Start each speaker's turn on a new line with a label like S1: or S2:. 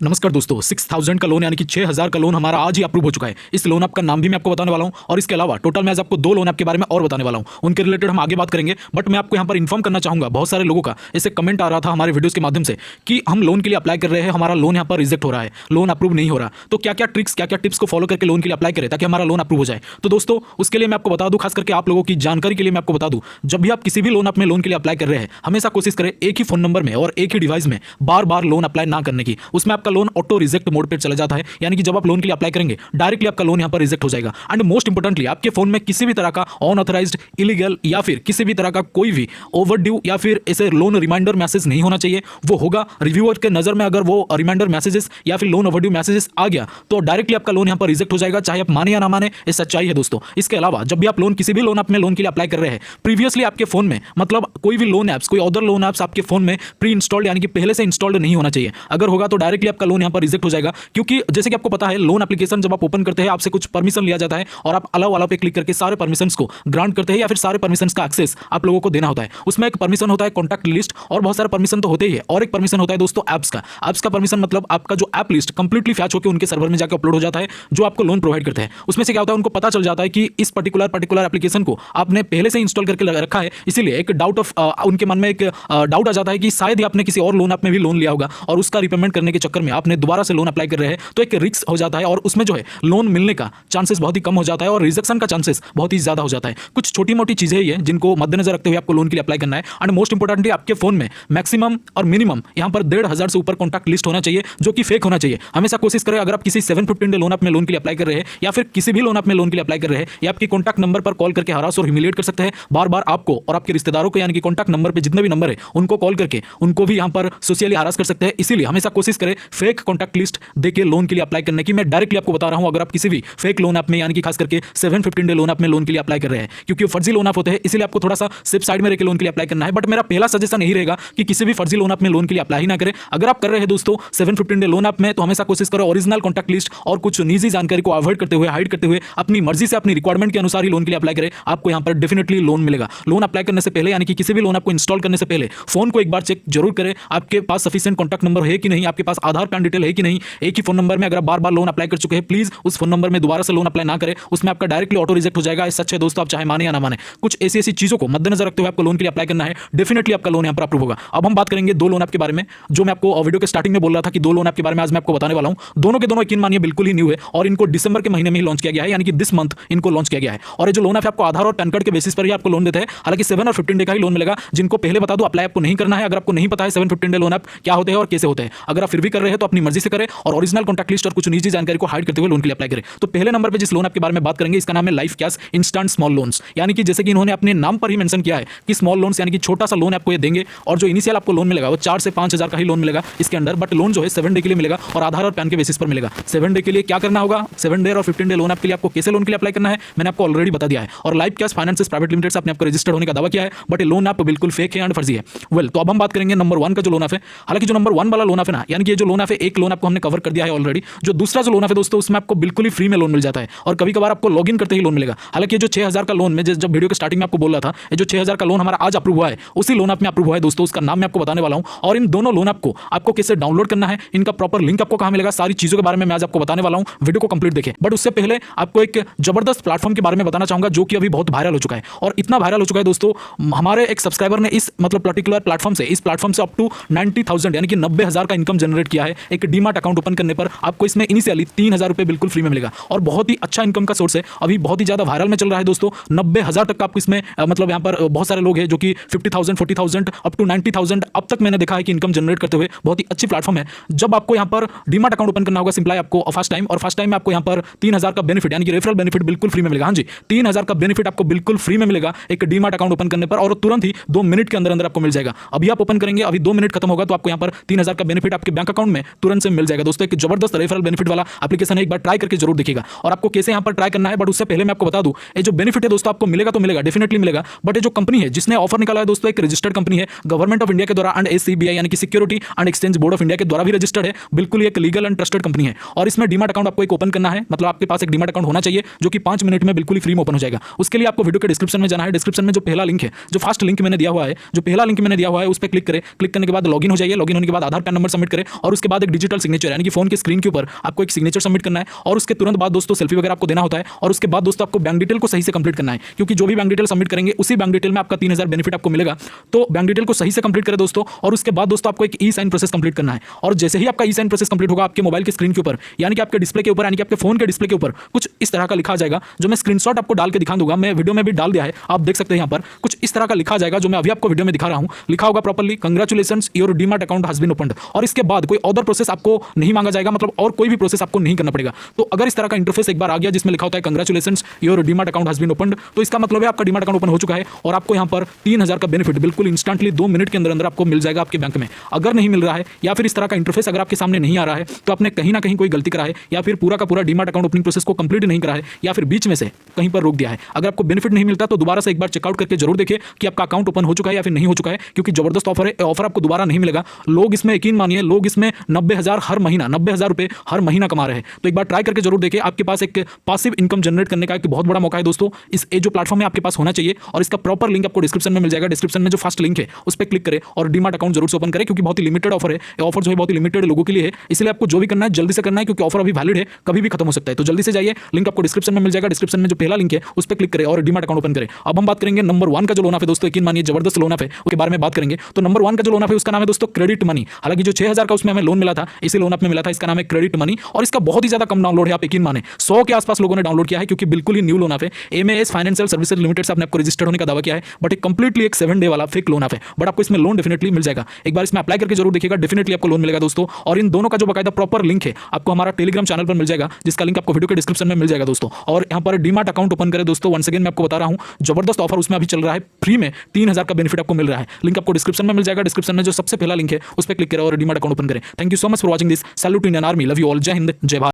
S1: नमस्कार दोस्तों, 6000 का लोन यानी कि 6000 का लोन हमारा आज ही अप्रूव हो चुका है। इस लोन ऐप का नाम भी मैं आपको बताने वाला हूं और इसके अलावा टोटल मैं आज आपको 2 लोन ऐप के बारे में और बताने वाला हूं। उनके रिलेटेड हम आगे बात करेंगे, बट मैं आपको यहां पर इन्फॉर्म करना चाहूंगा, बहुत सारे लोगों का ऐसे कमेंट आ रहा था हमारे वीडियोस के माध्यम से कि हम लोन के लिए अप्लाई कर रहे हैं, हमारा लोन यहां पर रिजेक्ट हो रहा है, लोन अप्रूव नहीं हो रहा। तो क्या क्या ट्रिक्स, क्या क्या टिप्स को फॉलो करके लोन के लिए अप्लाई करें ताकि हमारा लोन अप्रूव हो जाए। तो दोस्तों उसके लिए मैं आपको बता दूं, खास करके आप लोगों की जानकारी के लिए मैं आपको बता दूं, जब भी आप किसी भी लोन अपने लोन के लिए अप्लाई कर रहे हैं, हमेशा कोशिश करें एक ही फोन नंबर में और एक ही डिवाइस में बार बार लोन अप्लाई ना करने की। उसमें आपका लोन ऑटो रिजेक्ट मोड पर चला जाता है, यानी कि जब आप लोन के लिए अप्लाई करेंगे डायरेक्टली आपका लोन यहां पर रिजेक्ट हो जाएगा। एंड मोस्ट इंपोर्टेंटली आपके फोन में किसी भी तरह का अनऑथराइज्ड, इलीगल या फिर किसी भी तरह का कोई भी ओवरड्यू या फिर ऐसे लोन रिमाइंडर मैसेज नहीं होना चाहिए। वो होगा रिव्यूअर के नजर में, अगर वो रिमाइंडर मैसेजेस या फिर लोन ओवरड्यू मैसेजेस आ गया तो डायरेक्टली आपका लोन यहां पर रिजेक्ट हो जाएगा, चाहे आप माने या ना माने, ये सच्चाई है दोस्तों। इसके अलावा जब भी आप लोन, किसी भी लोन अपने लोन के लिए अप्लाई कर रहे हैं, प्रीवियसली आपके फोन में मतलब कोई भी लोन एप्स, कोई अदर लोन एप्स आपके फोन में प्री इंस्टॉल्ड यानी कि पहले से इंस्टॉल्ड नहीं होना चाहिए। अगर होगा तो डायरेक्टली आपका लोन यहां पर रिजेक्ट हो जाएगा, क्योंकि जैसे कि आपको पता है लोन एप्लीकेशन जब आप ओपन करते हैं आपसे कुछ परमिशन लिया जाता है और आप अलाउ वाला पे क्लिक करके सारे परमिशंस को ग्रांट करते हैं या फिर सारे परमिशंस का एक्सेस आप लोगों को देना होता है। उसमें एक परमिशन होता है कॉन्टैक्ट लिस्ट और बहुत सारे परमिशन तो होते ही है, और एक परमिशन होता है दोस्तों ऐप्स का। ऐप्स का परमिशन मतलब आपका जो ऐप लिस्ट कंप्लीटली फैच होकर उनके सर्वर में जाकर अपलोड हो जाता है, जो आपको लोन प्रोवाइड करते हैं। उसमें से क्या होता है, उनको पता चल जाता है कि इस पर्टिकुलर एप्लीकेशन को आपने पहले से इंस्टॉल करके रखा है, इसीलिए एक डाउट ऑफ उनके मन में एक डाउट आ जाता है कि शायद ही आपने किसी और लोन ऐप में भी लोन लिया होगा और उसका रिपेमेंट करने के चक्कर में आपने दोबारा से लोन अप्लाई कर रहे हैं, तो एक रिस्क हो जाता है और उसमें जो है लोन मिलने का चांसेस बहुत ही कम हो जाता है और रिजेक्शन का चांसेस बहुत ही ज्यादा हो जाता है। कुछ छोटी मोटी चीजें ये जिनको मद्देनजर रखते हुए आपको लोन के लिए अप्लाई करना है। एंड मोस्ट इंपोर्टेंटली आपके फोन में मैक्सिमम और मिनिमम यहां पर 1500 से ऊपर कॉन्टैक्ट लिस्ट होना चाहिए, जो कि फेक होना चाहिए। हमेशा कोशिश करें, अगर आप किसी 715 डे लोन आप में लोन के लिए अप्लाई कर रहे हैं या फिर किसी भी लोन आप में लोन के लिए अप्लाई कर रहे हैं, या आपकी कॉन्टैक्ट नंबर पर कॉल करके हरास और ह्यूमिलिएट कर सकते हैं बार बार आपको और आपके रिश्तेदारों को, यानी कि कॉन्टैक्ट नंबर पर जितने भी नंबर है उनको कॉल करके उनको भी यहां पर सोशली हरास कर सकते हैं। इसीलिए हमेशा कोशिश करें फेक कॉन्टैक्ट लिस्ट देके लोन के लिए अप्लाई करने की। मैं डायरेक्टली आपको बता रहा हूं, अगर आप किसी भी फेक लोन ऐप में यानी कि खास करके 715 डे लोन ऐप में लोन के लिए अप्लाई कर रहे हैं, क्योंकि वो फर्जी लोन ऐप होते हैं, इसलिए आपको थोड़ा सा सेफ साइड में रहकर लोन के लिए अप्लाई करना है। बट मेरा पहला सजेशन यही रहेगा कि किसी भी फर्जी लोन ऐप में लोन के लिए अप्लाई ही ना करें। अगर आप कर रहे हैं दोस्तों 715 डे लोन ऐप में, तो हमेशा कोशिश करो ओरिजिनल कॉन्टैक्ट लिस्ट और कुछ निजी जानकारी को अवॉइड करते हुए, हाइड करते हुए अपनी मर्जी से अपनी रिक्वायरमेंट के अनुसार ही लोन के लिए अप्लाई करें। आपको यहां पर डेफिनेटली लोन मिलेगा। लोन अप्लाई करने से पहले यानी कि किसी भी लोन ऐप को इंस्टॉल करने से पहले फोन को एक बार चेक जरूर करें, आपके पास सफिशिएंट कॉन्टैक्ट नंबर है कि नहीं, आपके पास आधार पैन डिटेल है कि नहीं। एक ही फोन नंबर में अगर बार बार लोन अप्लाई कर चुके हैं, प्लीज उस फोन नंबर में दोबारा से लोन अप्लाई ना करें, उसमें आपका डायरेक्टली ऑटो रिजेक्ट हो जाएगा। सच है दोस्तों, आप चाहे माने या ना माने, कुछ ऐसी चीजों को मद्देनजर रखते हुए आपको लोन के लिए अप्लाई करना है, डेफिनेटली आपका लोन यहां पर अप्रूव होगा। अब हम बात करेंगे 2 लोन ऐप के बारे में, जो मैं आपको वीडियो के स्टार्टिंग में बोल रहा था कि 2 लोन ऐप के बारे में आज मैं आपको बताने वाला हूं। दोनों के दोनों यकीन मानिए बिल्कुल ही न्यू है और इनको दिसंबर के महीने में ही लॉन्च किया गया है, यानी कि दिस मंथ इनको लॉन्च किया गया है। और ये जो लोन ऐप आपको आधार और पैन कार्ड के बेसिस पर ही आपको लोन देते हैं। हालांकि 7 और 15 डे का ही लोन मिलेगा, जिनको पहले बता दूं अप्लाई आपको नहीं करना है। अगर आपको नहीं पता है 715 डे लोन ऐप क्या होते हैं और कैसे होते हैं, अगर आप फिर भी कर रहे हैं तो अपनी मर्जी से करें और ओरिजिनल कॉन्टैक्ट लिस्ट और कुछ निजी जानकारी को हाइड करते हुए लोन के लिए अप्लाई करें। तो पहले नंबर पर जिस लोन ऐप के बारे में बात करेंगे, इसका नाम है life cash instant small loans, यानी कि जैसे कि इन्होंने अपने नाम पर ही मेंशन किया है कि स्मॉल लोन्स यानी कि छोटा सा लोन आपको ये देंगे और जो इनिशियल आपको लोन मिलेगा वो 4 से 5000 का ही लोन मिलेगा इसके अंदर। बट लोन जो है 7 डे के लिए मिलेगा और आधार और पैन के बेसिस पर मिलेगा। 7 डे के लिए क्या करना होगा, 7 डे और 15 डे लोन ऐप के लिए आपको कैसे लोन के लिए अप्लाई करना है मैंने आपको ऑलरेडी बता दिया है। और life cash finances private limited से आपने आपको रजिस्टर्ड होने का दावा किया है, बट ये लोन ऐप बिल्कुल फेक है एंड फर्जी है। वेल, तो अब हम बात करेंगे नंबर 1 का जो लोन ऐप है। हालांकि जो नंबर 1 वाला लोन ऐप है ना, यानी कि ये जो लोन ऐप है, एक लोन आपको हमने कवर कर दिया है ऑलरेडी। जो दूसरा जो लोन ऐप है दोस्तों, उसमें आपको बिल्कुल ही फ्री में लोन मिल जाता है और कभी कभार आपको लॉगिन करते ही लोन मिलेगा। हालांकि जो 6000 का लोन में जब वीडियो के स्टार्टिंग में आपको बोल रहा था, ये जो 6000 का लोन हमारा आज अप्रूव हुआ है, उसी लोन ऐप में अप्रूव हुआ है दोस्तों। उसका नाम मैं आपको बताने वाला हूं और इन दोनों लोन ऐप को आपको कैसे डाउनलोड करना है, इनका प्रॉपर लिंक आपको कहां मिलेगा, सारी चीजों के बारे में मैं आज आपको बताने वाला हूं। वीडियो को कंप्लीट देखें। बट उससे पहले आपको एक जबरदस्त प्लेटफॉर्म के बारे में बताना चाहूंगा, जो कि अभी बहुत वायरल हो चुका है। और इतना वायरल हो चुका है दोस्तों, हमारे एक सब्सक्राइबर ने इस मतलब पर्टिकुलर प्लेटफॉर्म से, इस प्लेटफॉर्म से अप टू 90,000 यानी कि 90,000 का इनकम जनरेट किया है। एक डीमार्ट अकाउंट ओपन करने पर आपको इसमें इनिशियली 3000 रुपए बिल्कुल फ्री में मिलेगा और बहुत ही अच्छा इनकम का सोर्स है। अभी बहुत ही ज्यादा वायरल में चल रहा है दोस्तों। 90,000 तक का आपको इसमें मतलब यहाँ पर बहुत सारे लोग हैं जो कि 50,000, 40,000 अप टू 90,000 अब तक मैंने देखा है कि इनकम जनरेट करते हुए। बहुत ही अच्छी प्लेटफॉर्म है। जब आपको यहाँ पर डीमार्ट अकाउंट ओपन करना होगा, सिंपल आपको फर्स्ट टाइम, और फर्स्ट टाइम में आपको यहाँ पर 3000 का बेनिफिट यानी कि रेफरल बेनिफिट बिल्कुल फ्री में मिलेगा। हाँ जी, 3000 का बेनिफिट आपको बिल्कुल फ्री में मिलेगा एक डीमार्ट अकाउंट ओपन करने पर, और तुरंत ही 2 मिनट के अंदर अंदर आपको मिल जाएगा। अभी आप ओपन करेंगे, अभी 2 मिनट खत्म होगा तो आपको यहाँ पर 3000 का बेनिफिट आपके बैंक अकाउंट में तुरंत से मिल जाएगा दोस्तों। एक जबरदस्त रेफरल बेनिफिट वाला एप्लीकेशन है, एक बार ट्राई करके जरूर देखिएगा। और आपको कैसे यहाँ पर ट्राई करना है, बट उससे पहले मैं आपको बता दूं, ये जो बेनिफिट है दोस्तों आपको मिलेगा तो मिलेगा, डेफिनेटली मिलेगा। बट ये जो कंपनी है जिसने ऑफर निकाला है दोस्तों, एक रजिस्टर्ड कंपनी है गवर्नमेंट ऑफ इंडिया के द्वारा एंड SEBI यानी कि security and exchange board of India के द्वारा भी रजिस्टर्ड है। बिल्कुल एक लीगल एंड ट्रस्टेड कंपनी है। और इसमें डीमार्ट अकाउंट आपको एक ओपन करना है, मतलब आपके पास एक डीमार्ट अकाउंट होना चाहिए, जो कि 5 मिनट में बिल्कुल फ्री में ओपन हो जाएगा। उसके लिए आपको वीडियो के डिस्क्रिप्शन में जाना है। डिस्क्रिप्शन में जो पहला लिंक है, जो फर्स्ट लिंक मैंने दिया हुआ है, जो पहला लिंक मैंने दिया हुआ है, उस पर क्लिक करें। क्लिक करने के बाद लॉगिन हो जाइए। लॉगिन होने के बाद आधार पैन नंबर सबमिट करें और उसके बाद एक डिजिटल सिग्नेचर यानी कि फोन के स्क्रीन के ऊपर आपको एक सिग्नेचर सबमिट करना है और उसके तुरंत बाद दोस्तों सेल्फी वगैरह आपको देना होता है और उसके बाद दोस्तों आपको बैंक डिटेल को सही से कंप्लीट करना है, क्योंकि जो भी बैंक डिटेल सबमिट करेंगे उसी बैंक डिटेल में आपका 3000 बेनिफिट आपको मिलेगा। तो बैंक डिटेल को सही से कंप्लीट करें दोस्तों और उसके बाद दोस्तों आपको एक ई साइन प्रोसेस कंप्लीट करना है और जैसे ही आपका ई साइन प्रोसेस कंप्लीट होगा आपके मोबाइल के स्क्रीन के ऊपर यानी कि आपके डिस्प्ले के ऊपर यानी कि आपके फोन के डिस्प्ले के ऊपर कुछ इस तरह का लिखा जाएगा, जो मैं स्क्रीनशॉट आपको डाल के दिखा दूंगा। मैं वीडियो में भी डाल दिया है, आप देख सकते हैं यहाँ पर कुछ इस तरह का लिखा जाएगा जो मैं अभी आपको वीडियो में दिखा रहा हूँ। लिखा होगा properly congratulations your demat account has been opened और इसके बाद कोई अदर प्रोसेस आपको नहीं मांगा जाएगा, मतलब और कोई भी प्रोसेस आपको नहीं करना पड़ेगा। तो अगर इस तरह का इंटरफेस एक बार आ गया जिसमें लिखा होता है congratulations your demat account has been opened, तो इसका मतलब है आपका डीमैट अकाउंट ओपन हो चुका है और आपको यहाँ पर 3000 का बेनिफिट बिल्कुल इंस्टेंटली 2 मिनट के अंदर अंदर आपको मिल जाएगा आपके बैंक में। अगर नहीं मिल रहा है या फिर इस तरह का इंटरफेस अगर आपके सामने नहीं आ रहा है तो आपने कहीं ना कहीं कोई गलती करा है या फिर पूरा का पूरा डीमैट अकाउंट ओपनिंग प्रोसेस को कंप्लीट नहीं करा है या फिर बीच में से कहीं पर रोक दिया है। अगर आपको बेनिफिट नहीं मिलता तो दोबारा से एक बार चेकआउट करके जरूर देखिए कि आपका अकाउंट ओपन हो चुका है या फिर नहीं हो चुका है, क्योंकि जबरदस्त ऑफर है। ऑफर आपको दोबारा नहीं मिलेगा। लोग इसमें यकीन मानिए, लोग इसमें 90,000 हर महीना 90,000 रुपए हर महीना कमा रहे हैं। तो एक बार ट्राई करके जरूर देखिए, आपके पास एक पासिव इनकम जनरेट करने का एक बहुत बड़ा मौका है दोस्तों। इस जो प्लेटफॉर्म है आपके पास होना चाहिए और इसका प्रॉपर लिंक आपको डिस्क्रिप्शन में मिल जाएगा। डिस्क्रिप्शन में जो फर्स्ट लिंक है उस पर क्लिक करें और डीमैट अकाउंट जरूर से ओपन करें, क्योंकि बहुत ही लिमिटेड ऑफर है। ये ऑफर जो है बहुत ही लिमिटेड लोगों के लिए है, इसलिए आपको जो भी करना है जल्दी से करना है, क्योंकि ऑफर अभी वैलिड है, कभी भी खत्म हो सकता है। तो जल्दी से जाइए, लिंक आपको डिस्क्रिप्शन में मिल जाएगा। डिस्क्रिप्शन में जो पहला लिंक है उस पर क्लिक करें और डीमैट अकाउंट ओपन करें। अब हम बात करेंगे नंबर 1 का जो लोन है दोस्तों, यकीन मानिए जबरदस्त लोन है, उसके बारे में बात करेंगे। तो नंबर 1 का जो लोन है उसका नाम है दोस्तों क्रेडिट मनी। हालांकि जो 6000 का उसमें हमें लोन मिला था, इसी लोन में मिला था, इसका नाम है क्रेडिट मनी और इसका बहुत ही ज्यादा कम डाउनलोड है। आप यकीन माने 100 के आसपास लोगों ने डाउनलोड किया है, क्योंकि बिल्कुल ही न्यू लोन है। एमएएस फाइनेंशियल सर्विसेज लिमिटेड से आपने आपको रजिस्टर्ड होने का दावा किया है, बट एक कंप्लीटली एक 7 डे वाला फेक लोन है, बट आपको इसमें लोन डेफिनेटली मिल जाएगा। एक बार इसमें अप्लाई करके जरूर देखिएगा, डेफिनेटली आपको लोन मिलेगा दोस्तों। और इन दोनों का जो बकायदा प्रॉपर लिंक है आपको हमारा टेलीग्राम चैनल पर मिल जाएगा, जिसका लिंक आपको वीडियो के डिस्क्रिप्शन में मिल जाएगा दोस्तों। और यहाँ पर डीमैट अकाउंट ओपन करें दोस्तों। वंस अगेन मैं आपको बता रहा हूँ, जबरदस्त ऑफर उसमें अभी चल रहा है, फ्री में 3000 का बेनिफिट आपको मिल रहा है। लिंक आपको डिस्क्रिप्शन में मिल जाएगा। डिस्क्रिप्शन में जो सबसे पहला लिंक है उस पर क्लिक करें और डीमैट अकाउंट ओपन करें। Thank you so much for watching this. Salute to Indian Army, love you all, जय हिंद, जय भारत।